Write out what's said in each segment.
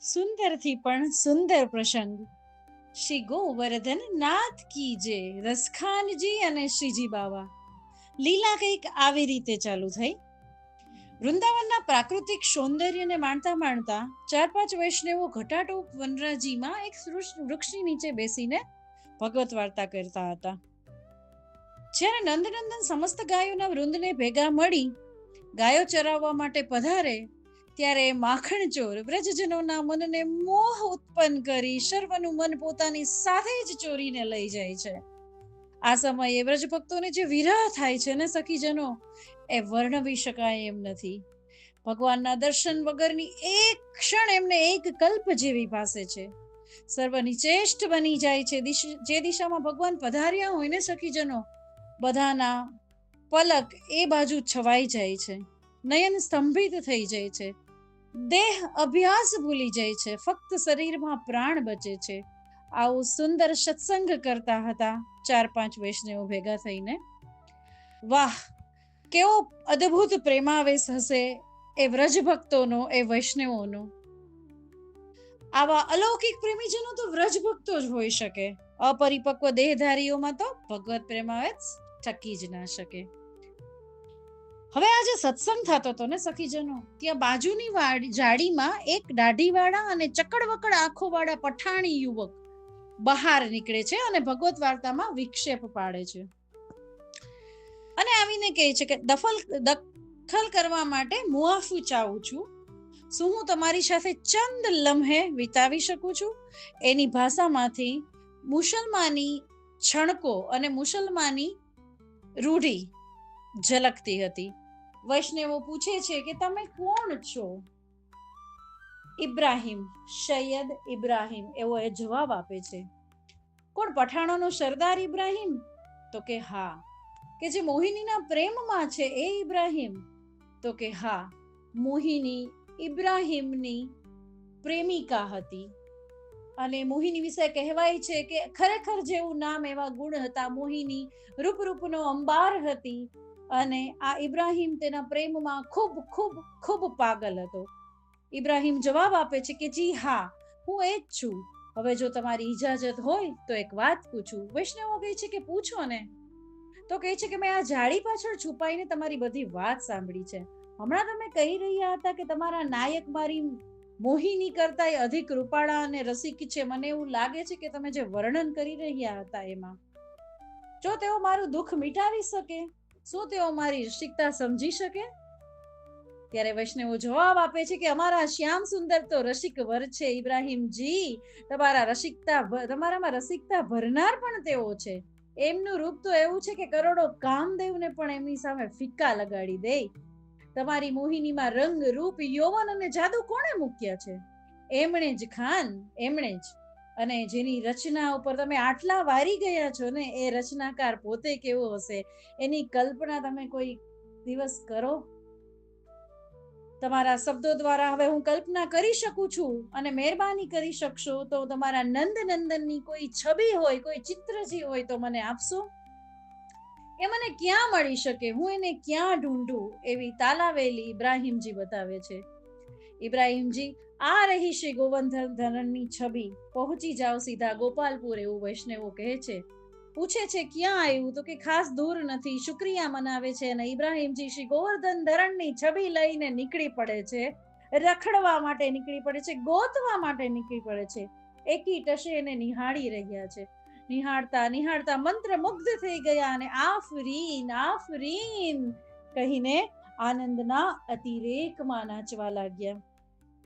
સુંદરથી પણ સુંદર પ્રસંગ. શ્રી ગોવર્ધન નાથ કી જય. રસખાનજી અને શ્રીજી બાવા. લીલા કંઈક આવી રીતે ચાલુ થઈ. વૃંદાવનના પ્રાકૃતિક સૌંદર્યને માણતા માણતા 4-5 વૈષ્ણવો ઘટાટોપ વનરાજીમાં એક વૃક્ષની નીચે બેસીને ભગવત વાર્તા કરતા હતા. જ્યારે નંદનંદન સમસ્ત ગાયોના વૃંદને ભેગા મળી ગાયો ચરાવવા માટે પધારે, ત્યારે માખણચોર વ્રજજનોના મનને મોહ ઉત્પન્ન કરી સર્વનું મન પોતાની સાથે જ ચોરીને લઈ જાય છે. આ સમયે વ્રજભક્તોને જે વિરહ થાય છે ને સખીજનો, એ વર્ણવી શકાય એમ નથી. ભગવાનના દર્શન વગરની એક ક્ષણ એમને એક કલ્પ જેવી ભાસે છે. સર્વ નિચેષ્ટ બની જાય છે. જે દિશામાં ભગવાન પધાર્યા હોય ને સખીજનો, બધાના પલક એ બાજુ છવાઈ જાય છે. નયન સ્તંભિત થઈ જાય છે. દેહ અભ્યાસ ભૂલી જાય છે. ફક્ત શરીરમાં પ્રાણ બચે છે. આવું સુંદર સત્સંગ કરતા હતા 4-5 વૈષ્ણવો ભેગા થઈને. વાહ, કેવો અદ્ભુત પ્રેમાવેશ હશે એ વ્રજભક્તોનો, એ વૈષ્ણવોનો. આવા અલૌકિક પ્રેમીજનો તો વ્રજભક્તો જ હોઈ શકે. અપરિપક્વ દેહધારીઓમાં તો ભગવત પ્રેમાવેશ ટકી જ ના શકે. હવે આજે સત્સંગ થતો હતો ને સખીજનો, ત્યાં બાજુની જાડીમાં એક દાઢીવાળા અને ચકડવકડ આંખોવાળા પઠાણી યુવક બહાર નીકળે છે અને ભગવત વાર્તામાં વિક્ષેપ પાડે છે અને આવીને કહે છે કે દખલ કરવા માટે મુઆફી ચાહું છું. શું હું તમારી સાથે ચંદ લમ્હે વિતાવી શકું છું? એની ભાષામાંથી મુસલમાની છણકો અને મુસલમાની રૂઢી ઝલકતી હતી. વૈષ્ણવો પૂછે છે કે તમે કોણ છો? ઇબ્રાહિમ, સૈયદ ઇબ્રાહિમ, એવો એ જવાબ આપે છે. કોણ, પઠાણોનો સરદાર ઇબ્રાહિમ? તો કે હા. કે જે મોહિનીના પ્રેમમાં છે એ ઇબ્રાહિમ? તો કે હા. મોહિની ઇબ્રાહિમની પ્રેમિકા હતી અને મોહિની વિશે કહેવાય છે કે ખરેખર જેવું નામ એવા ગુણ હતા. મોહિની રૂપનો અંબાર હતી અને આ ઇબ્રાહિમ તેના પ્રેમમાં ખૂબ ખૂબ ખૂબ પાગલ હતો. ઇબ્રાહિમ જવાબ આપે છે કે જી હા, હું એ જ છું. હવે જો તમારી ઇજાજત હોય તો એક વાત પૂછું. વૈષ્ણવો કહે છે કે પૂછો ને. તો કહે છે કે મેં આ જાડી પાછળ છુપાઈને તમારી બધી વાત સાંભળી છે. હમણાં તમે કહી રહ્યા હતા કે તમારા નાયક મારી મોહિની કરતા અધિક રૂપાળા અને રસિક છે. મને એવું લાગે છે કે તમે જે વર્ણન કરી રહ્યા હતા એમાં, જો તેઓ મારું દુઃખ મિટાવી શકે, શું તેઓ મારી રસિકતા સમજી શકે? ત્યારે વૈષ્ણવો જવાબ આપે છે કે અમારા શ્યામ સુંદર તો રસિક વર છે ઇબ્રાહિમજી. તમારામાં રસિકતા ભરનાર પણ તેઓ છે. એમનું રૂપ તો એવું છે કે કરોડો કામદેવને પણ એમની સામે ફિક્કા લગાડી દે. તમારી મોહિનીમાં રંગ, રૂપ, યૌવન અને જાદુ કોણે મૂક્યા છે? એમણે જ ખાન, એમણે જ. અને જેની રચના ઉપર તમે આટલા વારી ગયા છો ને, એ રચનાકાર પોતે કેવો હશે એની કલ્પના તમે કોઈ દિવસ કરો? તમારા શબ્દો દ્વારા હવે હું કલ્પના કરી શકું છું અને મહેરબાની કરી શકશો તો તમારા નંદનંદનની કોઈ છબી હોય, કોઈ ચિત્રજી હોય તો મને આપશો. એ મને ક્યાં મળી શકે, હું એને ક્યાં ઢૂંઢું? એવી તાલાવેલી ઇબ્રાહિમજી બતાવે છે. ઇબ્રાહિમજી, આ રહી શ્રી ગોવર્ધનની છબી. પહોંચી જાઓ સીધા ગોપાલપુર, એવું વૈષ્ણવો કહે છે. પૂછે છે ક્યાં આવ્યું? તો કે ખાસ દૂર નથી. શુક્રિયા મનાવે છે અને ઇબ્રાહિમજી શ્રી ગોવર્ધન ધરણની છબી લઈને નીકળી પડે છે. રખડવા માટે નીકળી પડે છે, ગોતવા માટે નીકળી પડે છે. એકી ટશે એને નિહાળી રહ્યા છે. નિહાળતા નિહાળતા મંત્ર મુગ્ધ થઈ ગયા અને આફરીન આફરીન કહીને આનંદના અતિરેકમાં નાચવા લાગ્યા.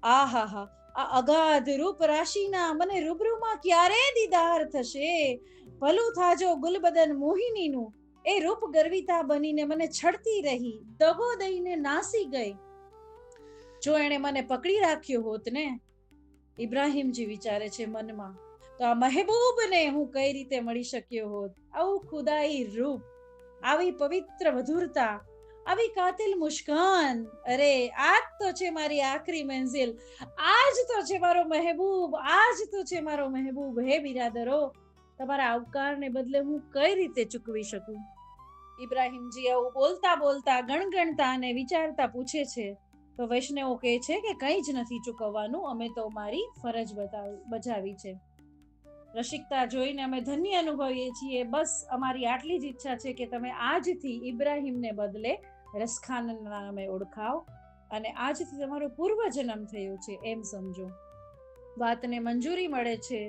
આહાહા, આ અગાધ રૂપ રાશિના મને રૂબરૂમાં ક્યારે દીદાર થશે? ભલું થાજો ગુલબદન મોહિનીનું. એ રૂપ ગર્વિતા બનીને મને છડતી રહી, દગો દઈને નાસી ગઈ. જો એણે મને પકડી રાખ્યો હોત ને, ઇબ્રાહિમજી વિચારે છે મનમાં, તો આ મહેબૂબને હું કઈ રીતે મળી શક્યો હોત? આવું ખુદાઈ રૂપ, આવી પવિત્ર મધુરતા, આવી કાતિલ મુસ્કાન. અરે આજ તો છે મારી આખરી મંઝિલ, આજ તો છે મારો મહેબૂબ, આજ તો છે મારો મહેબૂબ. હે બિરાદરો, તમારા આવકારને બદલે હું કઈ રીતે ચૂકવી શકું? ઇબ્રાહિમજી આવું બોલતા બોલતા, ગણગણતા અને વિચારતા પૂછે છે, તો વૈષ્ણવો કહે છે કે કંઈ જ નથી ચૂકવવાનું, અમે તો મારી ફરજ બજાવી છે. રસિકતા જોઈને અમે ધન્ય અનુભવીએ છીએ. બસ અમારી આટલી જ ઈચ્છા છે કે તમે આજથી ઇબ્રાહીમને બદલે રસખાનના નામે ઓળખાવ અને આજથી તમારો પૂર્વજન્મ થયો છે એમ સમજો. વાતને મંજૂરી મળે છે.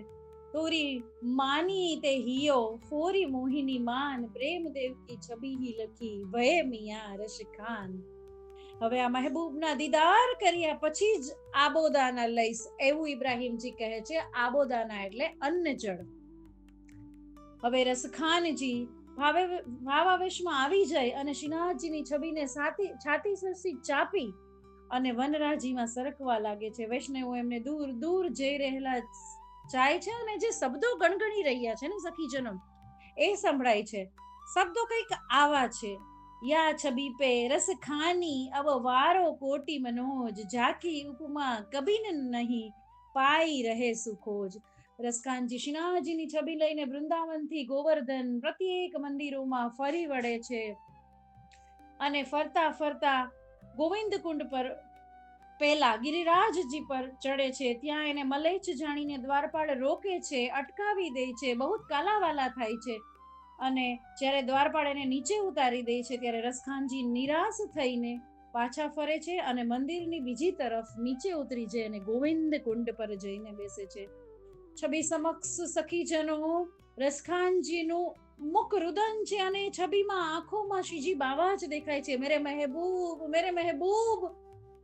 તોરી માની તે હિયો, ફોરી મોહિની માન, પ્રેમ દેવ કી છબી હી લખી, વહે મિયા રશખાન. હવે આ મહેબૂબના દીદાર કર્યા પછી જ આબોદાના લઈશ એવું ઇબ્રાહીમજી કહે છે. આબોદાના એટલે અન્ન જળ. હવે રસખાનજી ભાવાવેશમાં આવી જાય અને શ્રીનાથજીની છબીને છાતી સરસી ચાપી અને વનરાજીમાં સરકવા લાગે છે. વૈષ્ણવો એમને દૂર દૂર જઈ રહેલા જાય છે અને જે શબ્દો ગણગણી રહ્યા છે ને સખીજનો, એ સંભળાય છે. શબ્દો કંઈક આવા છે: યા છબી પે રસ ખાની, અબ વારો કોટી મનોજ, જાકી ઉપમા કબીન નહીં, પાઈ રહે સુખોજ. રસખાનજી શ્રીનાથજીની છબી લઈને વૃંદાવનથી ગોવર્ધન પ્રત્યેક મંદિરોમાં ફરી વળે છે અને ફરતા ફરતા ગોવિંદ કુંડ પર પેલા ગિરિરાજજી પર ચડે છે. ત્યાં એને મલેચ્છ જાણીને દ્વારપાળ રોકે છે, અટકાવી દે છે, બહુ કાલાવાલા થાય છે. અને જ્યારે દ્વારપાળ એને નીચે ઉતારી દે છે ત્યારે રસખાનજી નિરાશ થઈને પાછા ફરે છે અને મંદિરની બીજી તરફ નીચે ઉતરી જાય અને ગોવિંદ કુંડ પર જઈને બેસે છે. છબી સમક્ષ સખીજનો રસખાનજીનું મુખ રુદન છે અને છબીમાં આંખોમાં શ્રીજી બાવા જ દેખાય છે. મેરે મહેબૂબ, મેરે મહેબૂબ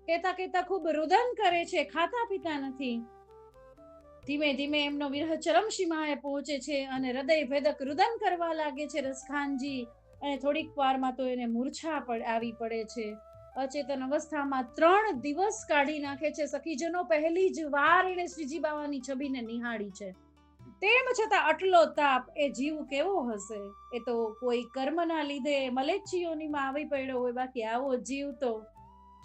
કહેતા કહેતા ખૂબ રુદન કરે છે, ખાતા પીતા નથી. ધીમે ધીમે એમનો વિરહ ચરમસીમાએ પહોંચે છે અને હૃદય ભેદક રુદન કરવા લાગે છે રસખાનજી. અને થોડીક વારમાં તો એને મૂર્છા આવી પડે છે. અચેતન અવસ્થામાં 3 દિવસ કાઢી નાખે છે. સખીજનો પહેલી જ વાર એને શ્રીજી બાવાની છબીને નિહાળી છે. તેમ છતાં આટલો તાપ, એ જીવ કેવો હશે? એ તો કોઈ કર્મના લીધે મલેચ્છીઓનીમાં આવી પડ્યો હોય, બાકી આવો જીવ તો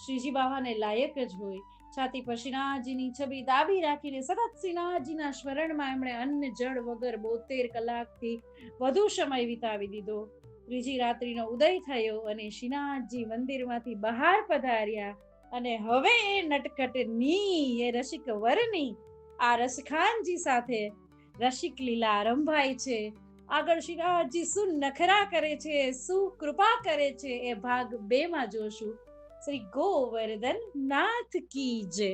શ્રીજી બાવાને લાયક જ હોય. છાતી પર શ્રીનાથજીની છબી દાબી રાખીને સતત શ્રીનાથજીના સ્મરણમાં એમણે અન્ન જળ વગર 72 કલાકથી વધુ સમય વિતાવી દીધો. ત્રીજી રાત્રિનો ઉદય થયો અને શ્રીનાથજી મંદિરમાંથી બહાર પધાર્યા અને હવે એ નટખટની, એ રસિક વરની આ રસખાનજી સાથે રસિક લીલા આરંભાય છે. આગળ શ્રીનાથજી શું નખરા કરે છે, શું કૃપા કરે છે, એ ભાગ 2 માં જોશું. શ્રી ગોવર્ધન નાથ કી જય.